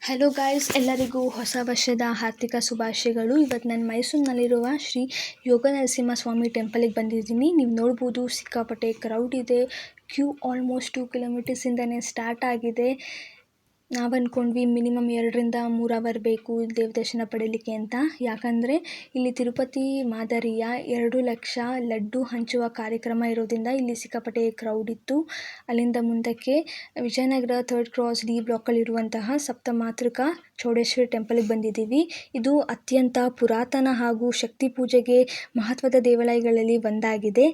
Hello guys, ಎಲ್ಲರಿಗೂ ಹೊಸ ವರ್ಷದ ಹಾರ್ದಿಕ ಶುಭಾಶಯಗಳು. ಇವತ್ತು ನಾನು ಮೈಸೂರಿನಲ್ಲಿರುವ ಶ್ರೀ ಯೋಗ ನರಸಿಂಹಸ್ವಾಮಿ ಟೆಂಪಲಿಗೆ ಬಂದಿದ್ದೀನಿ. ನೀವು ನೋಡ್ಬೋದು, ಸಿಕ್ಕಾಪಟ್ಟೆ ಕ್ರೌಡ್ ಇದೆ. ಕ್ಯೂ ಆಲ್ಮೋಸ್ಟ್ 2 ಕಿಲೋಮೀಟರ್ಸಿಂದನೇ ಸ್ಟಾರ್ಟ್ ಆಗಿದೆ. ನಾವು ಅಂದ್ಕೊಂಡ್ವಿ ಮಿನಿಮಮ್ 2-3 ಅವರ್ ಬೇಕು ದೇವ ದರ್ಶನ ಪಡೀಲಿಕ್ಕೆ ಅಂತ. ಯಾಕಂದರೆ ಇಲ್ಲಿ ತಿರುಪತಿ ಮಾದರಿಯ 2 ಲಕ್ಷ ಲಡ್ಡು ಹಂಚುವ ಕಾರ್ಯಕ್ರಮ ಇರೋದ್ರಿಂದ ಇಲ್ಲಿ ಸಿಕ್ಕಾಪಟ್ಟೆ ಕ್ರೌಡ್ ಇತ್ತು. ಅಲ್ಲಿಂದ ಮುಂದಕ್ಕೆ ವಿಜಯನಗರ 3rd ಕ್ರಾಸ್ ಡಿ ಬ್ಲಾಕಲ್ಲಿರುವಂತಹ ಸಪ್ತಮಾತೃಕಾ ಚೌಡೇಶ್ವರಿ ಟೆಂಪಲ್ಗೆ ಬಂದಿದ್ದೀವಿ. ಇದು ಅತ್ಯಂತ ಪುರಾತನ ಹಾಗೂ ಶಕ್ತಿ ಪೂಜೆಗೆ ಮಹತ್ವದ ದೇವಾಲಯಗಳಲ್ಲಿ ಒಂದಾಗಿದೆ.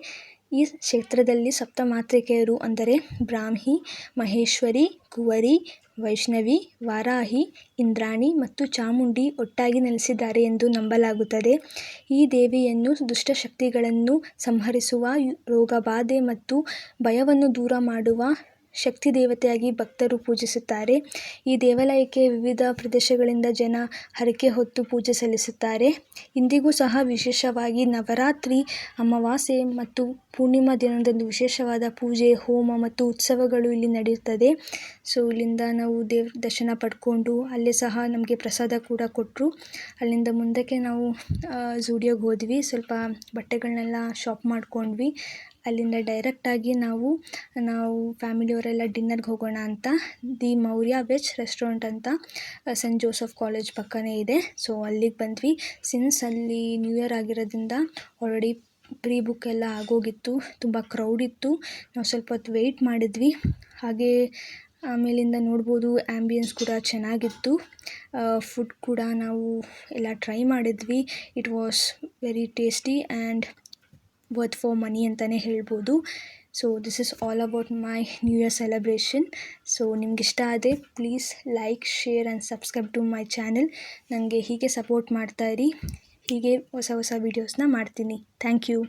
ಈ ಕ್ಷೇತ್ರದಲ್ಲಿ ಸಪ್ತಮಾತೃಕೆಯರು ಅಂದರೆ ಬ್ರಾಹ್ಮಿ, ಮಹೇಶ್ವರಿ, ಕುವರಿ, ವೈಷ್ಣವಿ, ವಾರಾಹಿ, ಇಂದ್ರಾಣಿ ಮತ್ತು ಚಾಮುಂಡಿ ಒಟ್ಟಾಗಿ ನೆಲೆಸಿದ್ದಾರೆ ಎಂದು ನಂಬಲಾಗುತ್ತದೆ. ಈ ದೇವಿಯನ್ನು ದುಷ್ಟಶಕ್ತಿಗಳನ್ನು ಸಂಹರಿಸುವ, ರೋಗಬಾಧೆ ಮತ್ತು ಭಯವನ್ನು ದೂರ ಮಾಡುವ ಶಕ್ತಿ ದೇವತೆಯಾಗಿ ಭಕ್ತರು ಪೂಜಿಸುತ್ತಾರೆ. ಈ ದೇವಾಲಯಕ್ಕೆ ವಿವಿಧ ಪ್ರದೇಶಗಳಿಂದ ಜನ ಹರಕೆ ಹೊತ್ತು ಪೂಜೆ ಸಲ್ಲಿಸುತ್ತಾರೆ. ಇಂದಿಗೂ ಸಹ ವಿಶೇಷವಾಗಿ ನವರಾತ್ರಿ, ಅಮಾವಾಸ್ಯೆ ಮತ್ತು ಪೂರ್ಣಿಮಾ ದಿನದಂದು ವಿಶೇಷವಾದ ಪೂಜೆ, ಹೋಮ ಮತ್ತು ಉತ್ಸವಗಳು ಇಲ್ಲಿ ನಡೆಯುತ್ತದೆ. ಸೊ ಇಲ್ಲಿಂದ ನಾವು ದೇವ್ರ ದರ್ಶನ ಪಡ್ಕೊಂಡು ಅಲ್ಲೇ ಸಹ ನಮಗೆ ಪ್ರಸಾದ ಕೂಡ ಕೊಟ್ಟರು. ಅಲ್ಲಿಂದ ಮುಂದಕ್ಕೆ ನಾವು ಝೂಡಿಯೋಗೆ ಹೋದ್ವಿ. ಸ್ವಲ್ಪ ಬಟ್ಟೆಗಳನ್ನೆಲ್ಲ ಶಾಪ್ ಮಾಡ್ಕೊಂಡ್ವಿ. ಅಲ್ಲಿಂದ ಡೈರೆಕ್ಟಾಗಿ ನಾವು ಫ್ಯಾಮಿಲಿಯವರೆಲ್ಲ ಡಿನ್ನರ್ಗೆ ಹೋಗೋಣ ಅಂತ ದಿ ಮೌರ್ಯ ವೆಜ್ ರೆಸ್ಟೋರೆಂಟ್ ಅಂತ ಸೆಂಟ್ ಜೋಸೆಫ್ ಕಾಲೇಜ್ ಪಕ್ಕನೇ ಇದೆ. ಸೊ ಅಲ್ಲಿಗೆ ಬಂದ್ವಿ. ಸಿನ್ಸ್ ಅಲ್ಲಿ ನ್ಯೂ ಇಯರ್ ಆಗಿರೋದ್ರಿಂದ ಆಲ್ರೆಡಿ ಪ್ರೀ ಬುಕ್ ಎಲ್ಲ ಆಗೋಗಿತ್ತು. ತುಂಬ ಕ್ರೌಡ್ ಇತ್ತು. ನಾವು ಸ್ವಲ್ಪ ಹೊತ್ತು ವೆಯ್ಟ್ ಮಾಡಿದ್ವಿ. ಹಾಗೆ ಆಮೇಲಿಂದ ನೋಡ್ಬೋದು, ಆ್ಯಂಬಿಯನ್ಸ್ ಕೂಡ ಚೆನ್ನಾಗಿತ್ತು. ಫುಡ್ ಕೂಡ ನಾವು ಎಲ್ಲ ಟ್ರೈ ಮಾಡಿದ್ವಿ. It was very tasty and worth for money ಅಂತಲೇ ಹೇಳ್ಬೋದು. So this is all about my new year celebration. So ನಿಮ್ಗೆ ಇಷ್ಟ ಆದರೆ please like, share and subscribe to my channel. ನನಗೆ ಹೀಗೆ ಸಪೋರ್ಟ್ ಮಾಡ್ತಾಯಿರಿ. ಹೀಗೆ ಹೊಸ ಹೊಸ ವೀಡಿಯೋಸ್ನ ಮಾಡ್ತೀನಿ. Thank you.